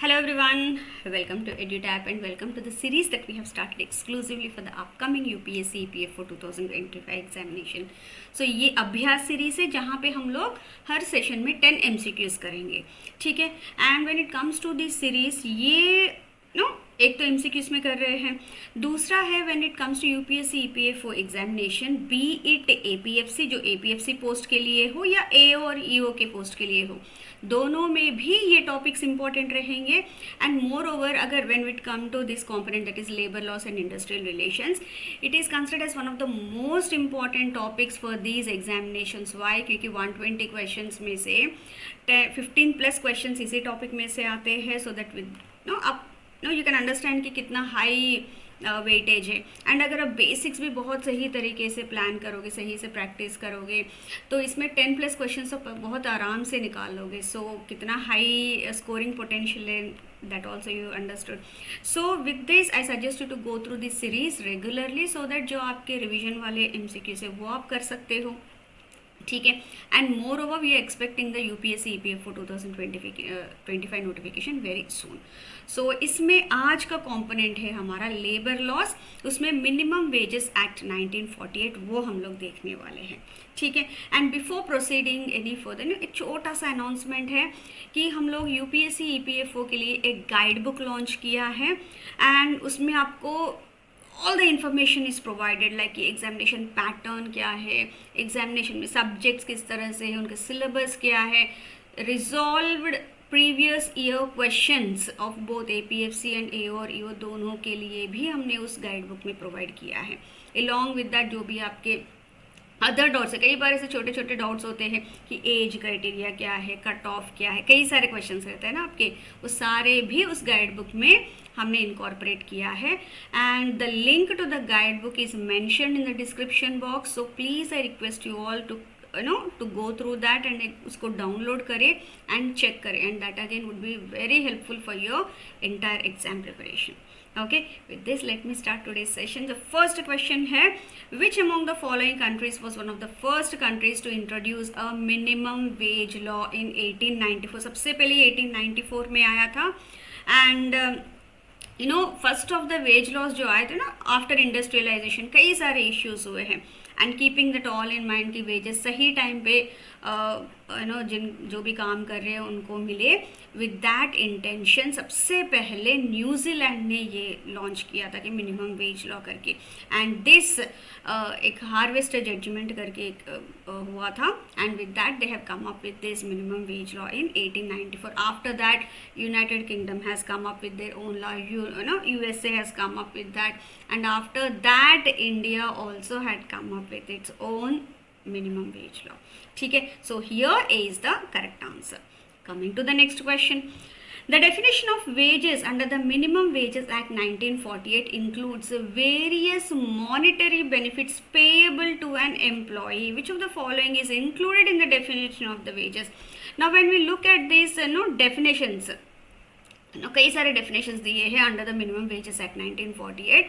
Hello everyone, welcome to EduTap and welcome to the series that we have started exclusively for the upcoming UPSC EPF for 2025 examination. So ये अभ्यास series है जहाँ पे हम लोग हर session में 10 MCQs करेंगे, ठीक है. And when it comes to this series ये एक तो MCQs में कर रहे हैं, दूसरा है when it comes to UPSC EPF for examination, be it APFC जो APFC पोस्ट के लिए हो या AO और EO के पोस्ट के लिए हो, दोनों में भी ये टॉपिक्स इंपॉर्टेंट रहेंगे. एंड मोर ओवर अगर when it come to this component that is labour laws and industrial relations, it is considered as one of the most important topics for these examinations. Why? क्योंकि 120 questions में से 15+ questions इसी topic में से आते हैं. So that with you can understand कि कितना हाई वेटेज है. एंड अगर आप बेसिक्स भी बहुत सही तरीके से प्लान करोगे, सही से प्रैक्टिस करोगे, तो इसमें 10+ क्वेश्चन तो बहुत आराम से निकाल लोगे. सो कितना हाई स्कोरिंग पोटेंशियल है, that also you understood. So with this I suggest you to go through this series regularly so that जो आपके रिविजन वाले MCQs है वो आप कर सकते हो, ठीक है. And moreover we are expecting the UPSC EPF for 2025 notification very soon. So इसमें आज का कंपोनेंट है हमारा लेबर लॉस, उसमें मिनिमम वेजेस एक्ट 1948 वो हम लोग देखने वाले हैं, ठीक है. And before proceeding any further एक छोटा सा अनाउंसमेंट है कि हम लोग UPSC EPF के लिए एक गाइड बुक लॉन्च किया है. एंड उसमें आपको all the information is provided, like कि एग्जामिनेशन पैटर्न क्या है, एग्जामिनेशन में सब्जेक्ट्स किस तरह से है, उनका सिलेबस क्या है, resolved previous year questions of both APFC and AO और EO दोनों के लिए भी हमने उस गाइड बुक में प्रोवाइड किया है. अलॉन्ग विद दैट जो भी आपके अदर डाउट्स है, कई बार ऐसे छोटे छोटे डाउट्स होते हैं कि एज क्राइटेरिया क्या है, कट ऑफ क्या है, कई सारे क्वेश्चंस रहते हैं ना आपके, वो सारे भी उस गाइड बुक में हमने इनकॉर्पोरेट किया है. And the link to the guide book is mentioned in the description box. So please I request you all to go through that and उसको डाउनलोड करें एंड चेक करें. And that again would be very helpful for your entire exam preparation. Okay, with this let me start today's session. The first question है, which among the following countries was one of the first countries to introduce a minimum wage law in 1894? सबसे पहले 1894 में आया था. And first of the wage laws जो आए थे ना आफ्टर इंडस्ट्रियलाइजेशन, कई सारे इश्यूज हुए हैं. And keeping that all in mind की वेजेस सही टाइम पे जो भी काम कर रहे हैं उनको मिले, विद दैट इंटेंशन सबसे पहले न्यूजीलैंड ने ये लॉन्च किया था कि मिनिमम वेज लॉ करके. एंड दिस एक हार्वेस्टर जजमेंट करके एक हुआ था. And with that they have come up with this minimum wage law in 1894. After that United kingdom has come up with their own law, USA has come up with that. And after that India also had come up with its own minimum wage law, ठीक है. So here is the correct answer. Coming to the next question, the definition of wages under the Minimum Wages Act 1948 includes various monetary benefits payable to an employee. Which of the following is included in the definition of the wages? Now when we look at these definitions, कई सारे definitions दिए हैं under the minimum wages act 1948.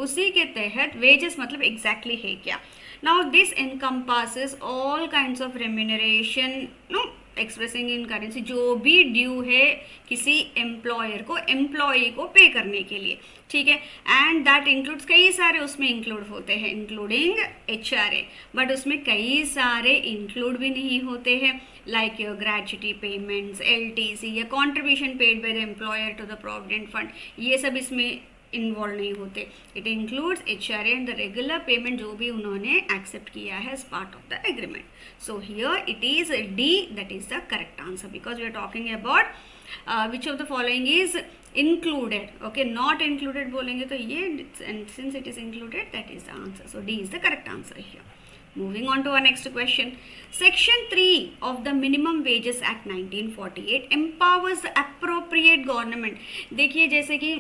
उसी के तहत wages मतलब exactly है क्या. Now this encompasses all kinds of remuneration expressing in currency, जो भी ड्यू है किसी एम्प्लॉयर को एम्प्लॉई को पे करने के लिए, ठीक है. एंड दैट इंक्लूड्स, कई सारे उसमें इंक्लूड होते हैं इंक्लूडिंग HRA, बट उसमें कई सारे इंक्लूड भी नहीं होते हैं, like your gratuity payments, LTC या contribution paid by the employer to the provident fund, ये सब इसमें इन्वॉल्व नहीं होते. It includes HRA and the regular payment जो भी उन्होंने एक्सेप्ट किया है as part of the agreement. So here it is D, that is the correct answer, because we are talking about which of the following is included. Okay, not included बोलेंगे तो ये, and since it is included, that is the answer. So D is the correct answer here. Moving on to our next question. Section 3 of the Minimum Wages Act 1948 empowers the appropriate government. देखिए जैसे कि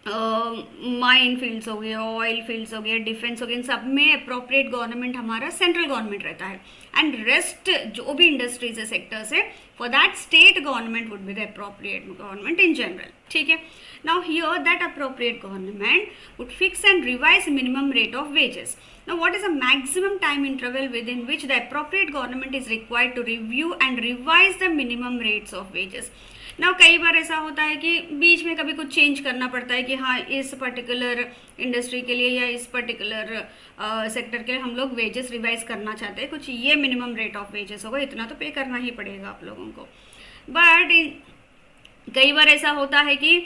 mine fields हो गए, oil fields हो गए, defence हो गए, इन सब में अप्रोप्रिएट गवर्नमेंट हमारा सेंट्रल गवर्नमेंट रहता है. एंड रेस्ट जो भी इंडस्ट्रीज है, सेक्टर्स है, for that state government would be the appropriate government in general. ठीक है. Now here that appropriate government would fix and revise minimum rate of wages. Now what is the maximum time interval within which the appropriate government is required to review and revise the minimum rates of wages? Now कई बार ऐसा होता है कि बीच में कभी कुछ change करना पड़ता है कि हाँ इस पर्टिकुलर इंडस्ट्री के लिए या इस पर्टिकुलर सेक्टर के लिए हम लोग वेजेस रिवाइज करना चाहते हैं, कुछ ये मिनिमम रेट ऑफ वेजेस होगा, इतना तो पे करना ही पड़ेगा आप लोगों को. बट कई बार ऐसा होता है कि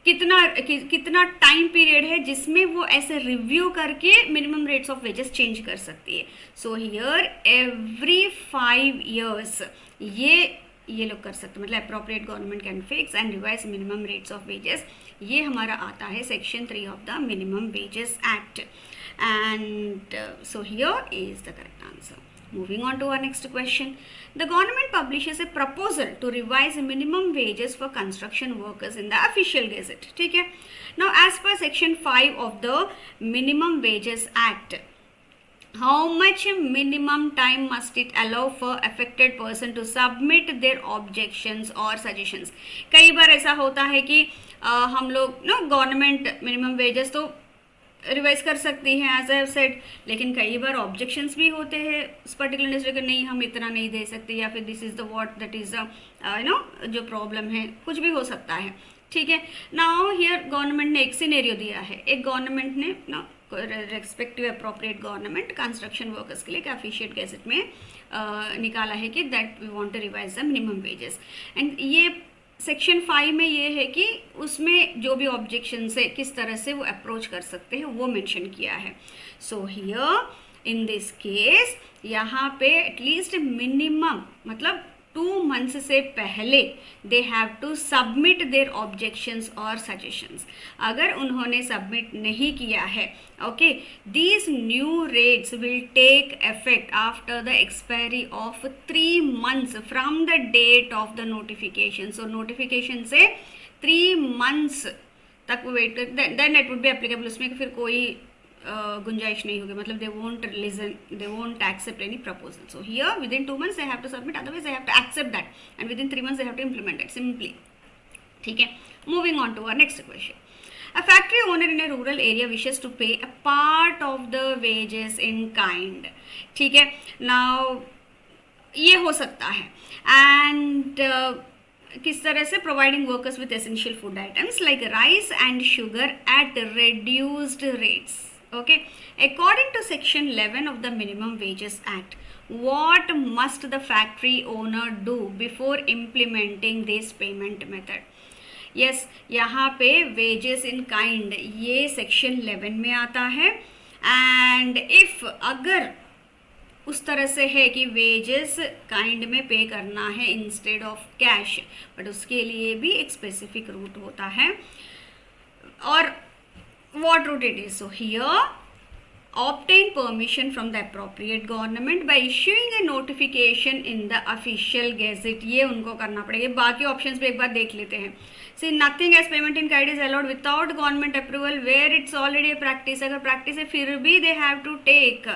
कितना टाइम पीरियड है जिसमें वो ऐसे रिव्यू करके minimum rates of wages change कर सकती है. सो हियर एवरी 5 years ये लोग कर सकते हैं, मतलब appropriate government can fix and revise minimum rates of wages. ये हमारा आता है section 3 of the minimum wages act. And so here is the correct answer. Moving on to our next question. The government publishes a proposal to revise minimum wages for construction workers in the official gazette. ठीक है. Now as per section 5 of the Minimum Wages Act, how much minimum time must it allow for affected person to submit their objections or suggestions? कई बार ऐसा होता है कि हम लोग government minimum wages तो रिवाइज कर सकती हैं एज आई सेड, लेकिन कई बार ऑब्जेक्शंस भी होते हैं उस पर्टिकुलर इंडस्ट्री के, नहीं हम इतना नहीं दे सकते, या फिर this is the what that is जो प्रॉब्लम है, कुछ भी हो सकता है. ठीक है. नाउ हियर गवर्नमेंट ने एक सिनेरियो दिया है. एक गवर्नमेंट ने respective appropriate government construction workers के लिए एक ऑफिशियल गैजेट में निकाला है कि that we want to revise the minimum wages. And ये सेक्शन 5 में ये है कि उसमें जो भी ऑब्जेक्शन है किस तरह से वो अप्रोच कर सकते हैं वो मेंशन किया है. So here in this case यहाँ पे एटलीस्ट मिनिमम मतलब 2 months से पहले they have to submit their objections और सजेशंस. अगर उन्होंने सबमिट नहीं किया है, okay, these new rates will take effect after the expiry of 3 months from the date of the notification. So notification से 3 months तक वेट कर, then it would be applicable. उसमें फिर कोई गुंजाइश नहीं होगी, मतलब they won't listen, they won't accept any proposal. So here within 2 months they have to submit, otherwise they have to accept that, and within 3 months they have to implement it simply. ठीक है. Moving on to our next question. A factory owner in a rural area wishes to pay a part of the wages in kind. ठीक है. Now ये हो सकता है, and किस तरह से providing workers with essential food items like rice and sugar at reduced rates. Okay, according to section 11 of the Minimum Wages Act, what must the factory owner do before implementing this payment method? Yes, यहाँ पे wages in kind ये section 11 में आता है. and if अगर उस तरह से है कि वेजेस काइंड में पे करना है इंस्टेड ऑफ कैश, बट उसके लिए भी एक स्पेसिफिक रूट होता है. और what route it is? So here obtain permission from the appropriate government by issuing a notification in the official gazette. ये उनको करना पड़ेगा. बाकी ऑप्शंस भी एक बार देख लेते हैं. See, nothing as payment in kind is allowed without government approval where it's already a practice. अगर practice है फिर भी they have to take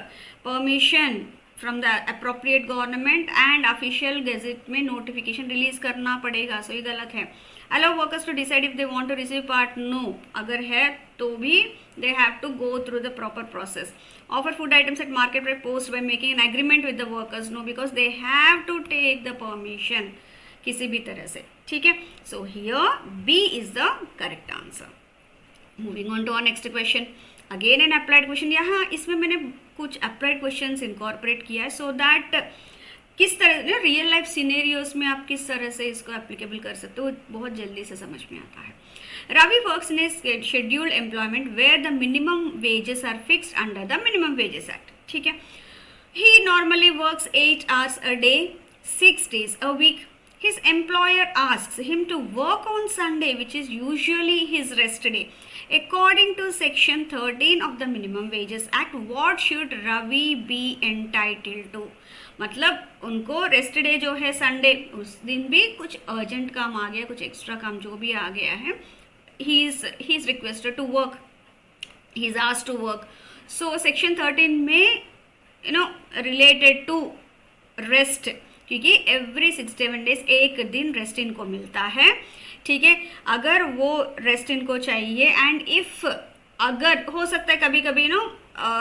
permission from the appropriate government and official gazette में notification release करना पड़ेगा. So ये गलत है. Allow workers to decide if they want to receive part. No. अगर है तो भी they have to go through the proper process. Offer food items at market rate post by making an agreement with the workers. No, because they have to take the permission किसी भी तरह से. ठीक है. So here B is the correct answer. Moving on to our next question. Again an applied question. यहाँ इसमें मैंने कुछ applied questions incorporate किया है so that किस तरह रियल लाइफ सिनेरियोस में आप किस तरह से इसको एप्लीकेबल कर सकते हो, बहुत जल्दी से समझ में आता है. Ravi works in a scheduled employment where the minimum wages are fixed under the Minimum Wages Act. ठीक है. He normally works 8 hours a day, 6 days a week. His employer asks him to work on Sunday, which is usually his rest day. According to section 13 of the Minimum Wages Act, what should Ravi be entitled to? मतलब उनको rest day जो है Sunday, उस दिन भी कुछ urgent काम आ गया, कुछ एक्स्ट्रा काम जो भी आ गया है, he is requested to work, he is asked to work. So section 13 में रिलेटेड टू रेस्ट, क्योंकि एवरी 6-7 डेज एक दिन रेस्ट इनको मिलता है, ठीक है। अगर वो रेस्ट इनको चाहिए एंड इफ अगर हो सकता है कभी कभी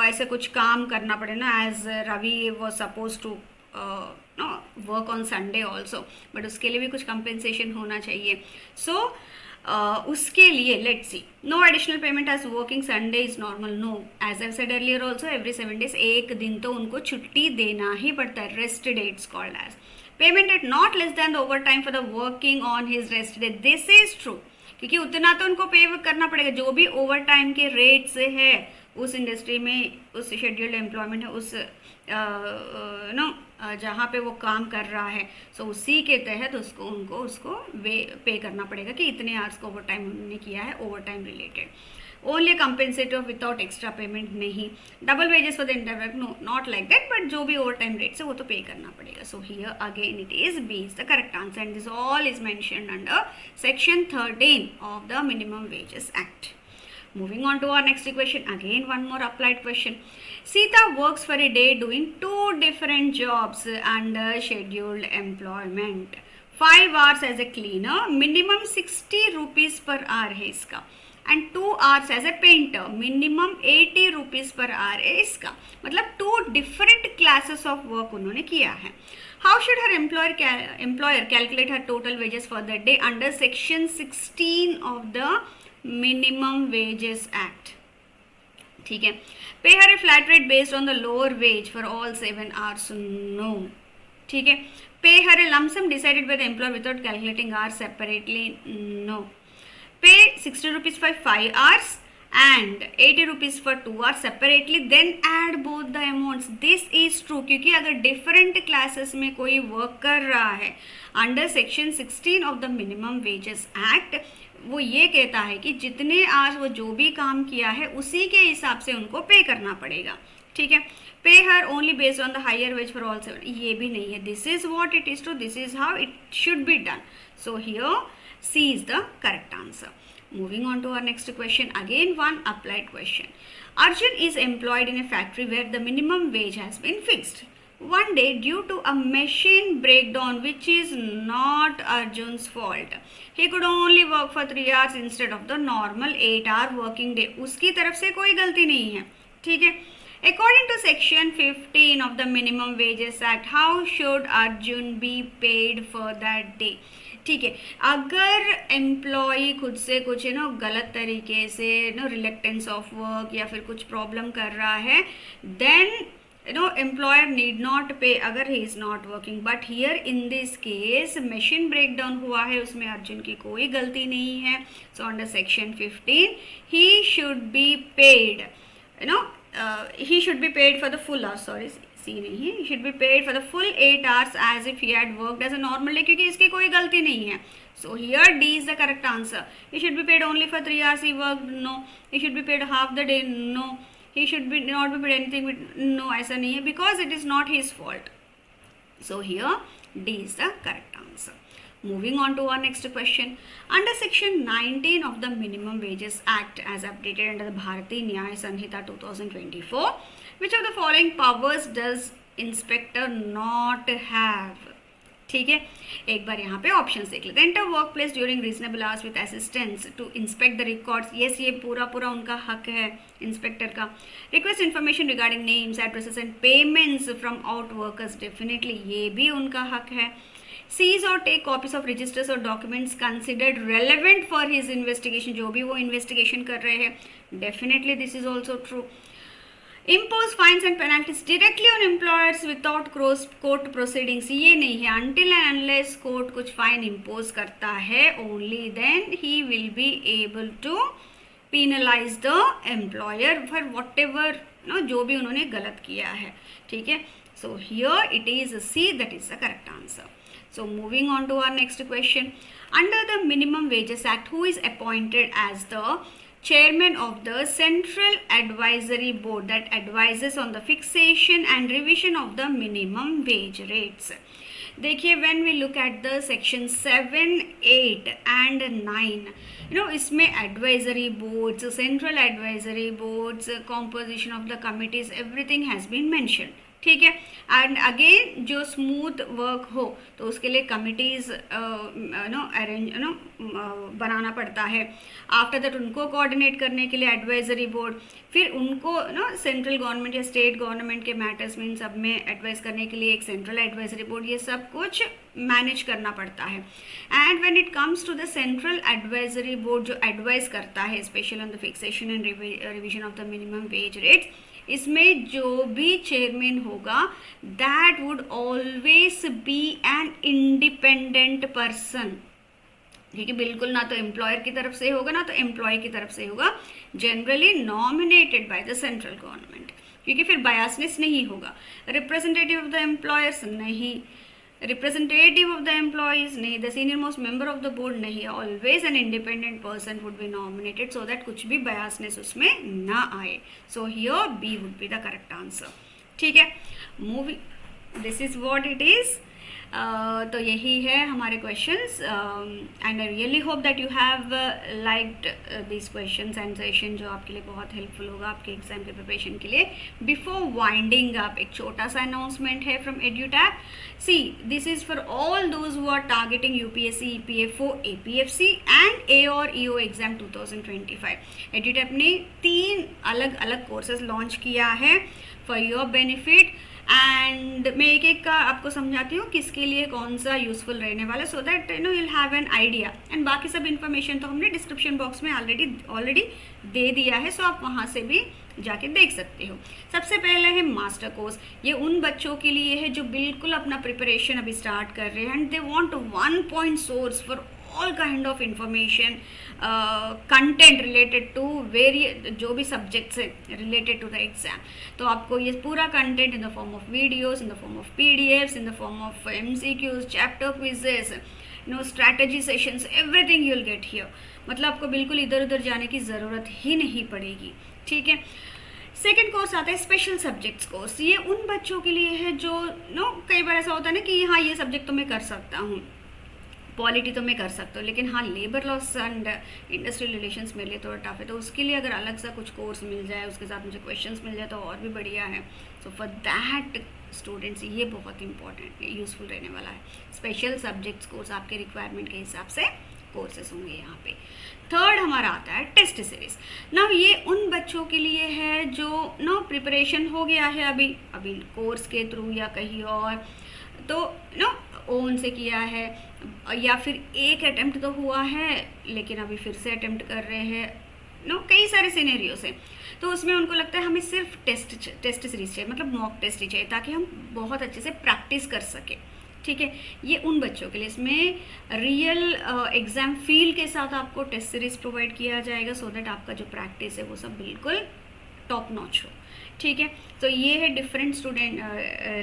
ऐसे कुछ काम करना पड़े एज रवि वो suppose to work on Sunday also, but उसके लिए भी कुछ कंपेंसेशन होना चाहिए। सो उसके लिए let's see, no additional payment as working Sunday is normal, no, as I said earlier also every 7 days एक दिन तो उनको छुट्टी देना ही पड़ता है, rest dates called as payment at not less than the overtime for the working on his rest day, this is true, क्योंकि उतना तो उनको पे करना पड़ेगा जो भी ओवर टाइम के रेट से है उस इंडस्ट्री में, उस शेड्यूल्ड एम्प्लॉयमेंट है, उस जहाँ पे वो काम कर रहा है, सो उसी के तहत उसको पे करना पड़ेगा कि इतने आवर्स को ओवर टाइम उन्होंने किया है, overtime related. Only compensative without extra payment नहीं, double wages for the interwork, no, not like that, but जो भी ओवर टाइम रेट्स है वो तो पे करना पड़ेगा। So here again it is B is the correct answer and this all is mentioned under section 13 of the minimum wages act. Moving on to our next question, again one more applied question. Sita works for a day doing 2 different jobs under scheduled employment. 5 hours as a cleaner, minimum 60 rupees per hour है इसका, and 2 hours as a painter, minimum 80 rupees per hour है इसका, मतलब 2 different classes of work उन्होंने किया है। How should her employer calculate her total wages for the day under section 16 of the minimum wages act, ठीक है। Pay her a flat rate based on the lower wage for all 7 hours, no, ठीक है। Pay her a lumpsum decided by the employer without calculating hours separately, no. Pay 60 rupees for 5 hours and 80 rupees for 2 hours separately, then add both the amounts, this is true, क्योंकि अगर different classes में कोई work कर रहा है under section 16 of the minimum wages act, वो ये कहता है कि जितने आज वो जो भी काम किया है उसी के हिसाब से उनको पे करना पड़ेगा, ठीक है। Pay her only based on the higher wage for all 7, ये भी नहीं है, this is what it is to, this is how it should be done. So here C is the correct answer. Moving on to our next question, again one applied question. Arjun is employed in a factory where the minimum wage has been fixed. One day, due to a machine breakdown, which is not Arjun's fault, he could only work for 3 hours instead of the normal 8-hour working day. उसकी तरफ से कोई गलती नहीं है, ठीक है। According to section 15 of the minimum wages act, how should Arjun be paid for that day? ठीक है, अगर एम्प्लॉई खुद से कुछ गलत तरीके से रिलेक्टेंस ऑफ वर्क या फिर कुछ प्रॉब्लम कर रहा है, then employer need not pay अगर he is not working, but here in this case machine breakdown हुआ है, उसमें अर्जुन की कोई गलती नहीं है। so under section 15 he should be paid, he should be paid for the full hours, sorry सी नहीं है, he should be paid for the full 8 hours as if he had worked as a normal day, क्योंकि इसकी कोई गलती नहीं है। so here D is the correct answer. he should be paid only for 3 hours he worked, no. he should be paid half the day, no. he should be not be paid anything, no, ऐसा नहीं है, because it is not his fault. so here D is the correct answer. Moving on to our next question. Under section 19 of the Minimum Wages Act as updated under the Bharatiya Nyaya Sanhita 2024, which of the following powers does inspector not have? ठीक है, एक बार यहाँ पे option देख लेते हैं। Enter work place during reasonable hours with assistance to inspect the records, yes ये पूरा उनका हक है इंस्पेक्टर का। Request information regarding names, addresses and payments from out workers, definitely ये भी उनका हक है। सीज और टेक कॉपीज ऑफ रजिस्टर्स और documents considered relevant for his investigation, जो भी वो इन्वेस्टिगेशन कर रहे हैं, definitely this is also true. impose fines and penalties directly on employers without court proceedings, ये नहीं है, until and unless court कुछ fine impose करता है, only then he will be able to penalize the employer for whatever जो भी उन्होंने गलत किया है, ठीक है। so here it is C, that is the correct answer. so moving on to our next question. Under the Minimum Wages Act, who is appointed as the chairman of the Central Advisory Board that advises on the fixation and revision of the minimum wage rates? देखिए, when we look at the section 7, 8 and 9, इसमें advisory boards, central advisory boards, composition of the committees, everything has been mentioned, ठीक है। And again जो smooth work हो तो उसके लिए committees arrange बनाना पड़ता है। आफ्टर दैट उनको कोऑर्डिनेट करने के लिए एडवाइजरी बोर्ड, फिर उनको सेंट्रल गवर्नमेंट या स्टेट गवर्नमेंट के मैटर्स में इन सब में एडवाइस करने के लिए एक सेंट्रल एडवाइजरी बोर्ड, ये सब कुछ मैनेज करना पड़ता है। And when it comes to the central advisory board जो एडवाइस करता है special on the fixation and revision of the minimum wage rates, इसमें जो भी चेयरमैन होगा that would always be an independent person, ठीक है। बिल्कुल ना तो एम्प्लॉयर की तरफ से होगा ना तो एम्प्लॉय की तरफ से होगा, generally nominated by the central government, क्योंकि फिर बायसनेस नहीं होगा। रिप्रेजेंटेटिव ऑफ द एम्प्लॉयर्स नहीं, रिप्रेजेंटेटिव ऑफ द एम्प्लॉयज नहीं, the senior most member of the board नहीं, always an independent person would be nominated so that कुछ भी biasness उसमें ना आए। So here be would be the correct answer, ठीक है। Moving, this is what it is. तो यही है हमारे questions and I really hope that you have liked this questions and session, जो आपके लिए बहुत हेल्पफुल होगा आपके एग्जाम के प्रिपरेशन के लिए। बिफोर वाइंडिंग अप एक छोटा सा अनाउंसमेंट है from Edutap. See, this is for all those who are targeting UPSC, EPFO, APFC and A और ईओ एग्जाम 2025। एड्यूटैप ने 3 अलग अलग कोर्सेज लॉन्च किया है फॉर योर बेनिफिट, एंड मैं एक एक का आपको समझाती हूँ किसके लिए कौन सा यूजफुल रहने वाला, so that you know you'll have an idea. And बाकी सब इन्फॉर्मेशन तो हमने डिस्क्रिप्शन बॉक्स में ऑलरेडी दे दिया है, सो आप वहाँ से भी जाके देख सकते हो। सबसे पहले है मास्टर कोर्स। ये उन बच्चों के लिए है जो बिल्कुल अपना प्रिपरेशन अभी स्टार्ट कर रहे हैं and they want one point source for all kind of information, content related to जो भी subjects है related to the exam। तो आपको ये पूरा content in the form of videos, in the form of PDFs, in the form of MCQs, chapter quizzes, strategy sessions, everything you'll get here। मतलब आपको बिल्कुल इधर उधर जाने की ज़रूरत ही नहीं पड़ेगी, ठीक है। सेकेंड कोर्स आता है स्पेशल सब्जेक्ट्स कोर्स। ये उन बच्चों के लिए है जो कई बार ऐसा होता है ना कि हाँ ये सब्जेक्ट तो मैं कर सकता हूँ, पॉलिटी तो मैं कर सकता हूँ, लेकिन हाँ labour laws and industrial relations मेरे लिए थोड़ा टफ है, तो उसके लिए अगर अलग सा कुछ कोर्स मिल जाए, उसके साथ मुझे क्वेश्चंस मिल जाए तो और भी बढ़िया है। सो फॉर दैट स्टूडेंट्स ये बहुत इंपॉर्टेंट यूजफुल रहने वाला है। स्पेशल सब्जेक्ट्स कोर्स आपके रिक्वायरमेंट के हिसाब से कोर्सेज होंगे यहाँ पे। थर्ड हमारा आता है टेस्ट सीरीज। ना ये उन बच्चों के लिए है जो प्रिपरेशन हो गया है अभी कोर्स के थ्रू या कहीं और, तो ओन से किया है या फिर एक अटेम्प्ट तो हुआ है लेकिन अभी फिर से अटेम्प्ट कर रहे हैं, कई सारे सिनेरियो से, तो उसमें उनको लगता है हमें सिर्फ टेस्ट सीरीज चाहिए, मतलब मॉक टेस्ट ही चाहिए ताकि हम बहुत अच्छे से प्रैक्टिस कर सकें, ठीक है। ये उन बच्चों के लिए इसमें रियल एग्जाम फील के साथ आपको टेस्ट सीरीज प्रोवाइड किया जाएगा, सो दैट आपका जो प्रैक्टिस है वो सब बिल्कुल टॉप नॉच हो, ठीक है। तो ये है different student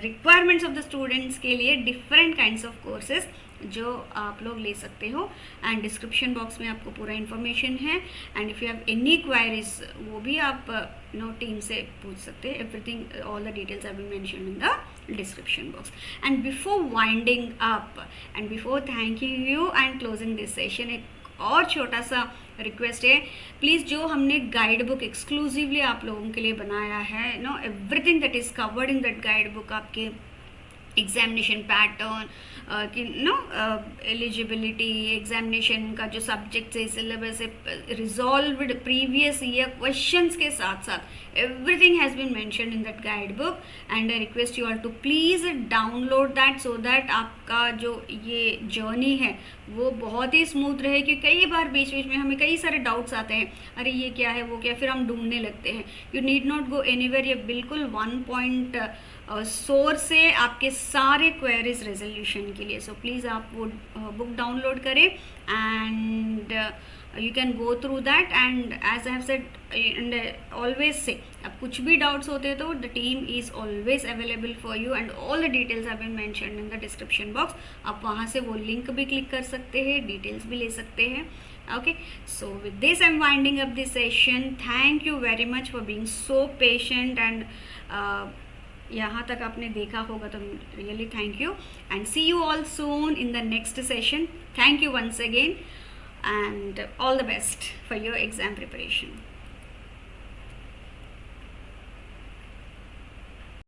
requirements of the students के लिए डिफरेंट काइंड्स ऑफ कोर्सेज जो आप लोग ले सकते हो, एंड डिस्क्रिप्शन बॉक्स में आपको पूरा इन्फॉर्मेशन है। And if you have any queries वो भी आप टीम से पूछ सकते हैं। Everything, all the details are been mentioned in the description box. And before winding up and before thanking you and closing this session, एक और छोटा सा रिक्वेस्ट है, प्लीज़ जो हमने गाइड बुक एक्सक्लूसिवली आप लोगों के लिए बनाया है, everything that is covered in that guide book, आपके एग्जामिनेशन पैटर्न कि एलिजिबिलिटी, एग्जामिनेशन का जो सब्जेक्ट्स है, सिलेबस है, रिजॉल्व्ड प्रीवियस ईयर क्वेश्चंस के साथ साथ everything has been mentioned in that guide book. And I request you all to please download that so that आपका जो ये जर्नी है वो बहुत ही स्मूथ रहे, क्योंकि कई बार बीच बीच में हमें कई सारे डाउट्स आते हैं, अरे ये क्या है वो क्या, फिर हम ढूंढने लगते हैं। You need not go anywhere, ये बिल्कुल वन पॉइंट सोर्स से आपके सारे क्वेरीज रेजोल्यूशन के लिए। सो प्लीज़ आप वो बुक डाउनलोड करें and you can go through that, and as I have said and always say, अब कुछ भी doubts होते तो the team is always available for you and all the details have been mentioned in the description box। आप वहाँ से वो link भी click कर सकते हैं, details भी ले सकते हैं। Okay, so with this I'm winding up this session. Thank you very much for being so patient and यहाँ तक आपने देखा होगा तो really thank you, and see you all soon in the next session. Thank you once again, and all the best for your exam preparation.